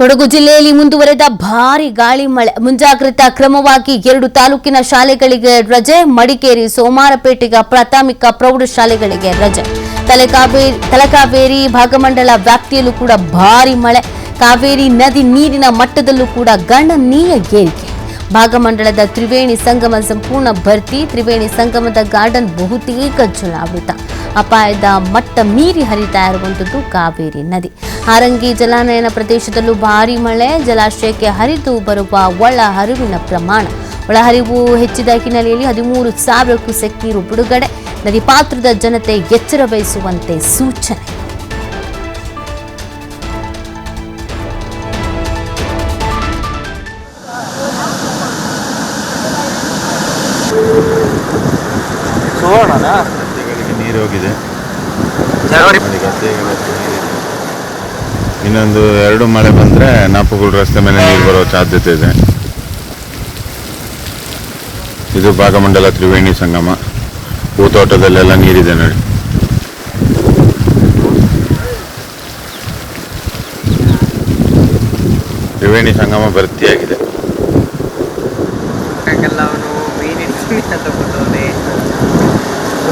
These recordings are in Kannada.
ಕೊಡಗು ಜಿಲ್ಲೆಯಲ್ಲಿ ಮುಂದುವರೆದ ಭಾರಿ ಗಾಳಿ ಮಳೆ ಮುಂಜಾಗ್ರತಾ ಕ್ರಮವಾಗಿ 2 ತಾಲೂಕಿನ ಶಾಲೆಗಳಿಗೆ ರಜೆ ಮಡಿಕೇರಿ ಸೋಮಾರಪೇಟೆಯ ಪ್ರಾಥಮಿಕ ಪ್ರೌಢಶಾಲೆಗಳಿಗೆ ರಜೆ ತಲಕಾವೇರಿ ಭಾಗಮಂಡಲ ವ್ಯಾಪ್ತಿಯಲ್ಲೂ ಕೂಡ ಭಾರಿ ಮಳೆ ಕಾವೇರಿ ನದಿ ನೀರಿನ ಮಟ್ಟದಲ್ಲೂ ಕೂಡ ಗಣನೀಯ ಏರಿಕೆ ಭಾಗಮಂಡಲದ ತ್ರಿವೇಣಿ ಸಂಗಮ ಸಂಪೂರ್ಣ ಭರ್ತಿ ತ್ರಿವೇಣಿ ಸಂಗಮದ ಗಾರ್ಡನ್ ಬಹುತೇಕ ಜಲಾವೃತ ಅಪಾಯದ ಮಟ್ಟ ಮೀರಿ ಹರಿತಾ ಇರುವಂತದ್ದು ಕಾವೇರಿ ನದಿ ಹಾರಂಗಿ ಜಲಾನಯನ ಪ್ರದೇಶದಲ್ಲೂ ಭಾರಿ ಮಳೆ ಜಲಾಶಯಕ್ಕೆ ಹರಿದು ಬರುವ ಒಳಹರಿವಿನ ಪ್ರಮಾಣ ಒಳಹರಿವು ಹೆಚ್ಚಿದ ಹಿನ್ನೆಲೆಯಲ್ಲಿ 13,000 ಕ್ಯೂಸೆಕ್ ನೀರು ಬಿಡುಗಡೆ ನದಿ ಪಾತ್ರದ ಜನತೆ ಎಚ್ಚರ ವಹಿಸುವಂತೆ ಸೂಚನೆ ಗದ್ದೆಗಳಿಗೆ ನೀರು ಹೋಗಿದೆ. ಇನ್ನೊಂದು 2 ಮಳೆ ಬಂದರೆ ನಾಪುಗುಲ್ ರಸ್ತೆ ಮೇಲೆ ನೀರು ಬರೋ ಸಾಧ್ಯತೆ ಇದೆ. ಇದು ಭಾಗಮಂಡಲ ತ್ರಿವೇಣಿ ಸಂಗಮ ಹೂತೋಟದಲ್ಲೆಲ್ಲ ನೀರಿದೆ ನೋಡಿ. ತ್ರಿವೇಣಿ ಸಂಗಮ ಭರ್ತಿಯಾಗಿದೆ.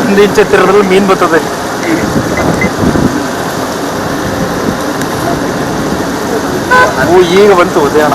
ಒಂದು ಇಂಚ್ ಎತ್ತರದಲ್ಲಿ ಮೀನು ಬರ್ತದೆ. ಈಗ ಬಂತು ಉದಯನ.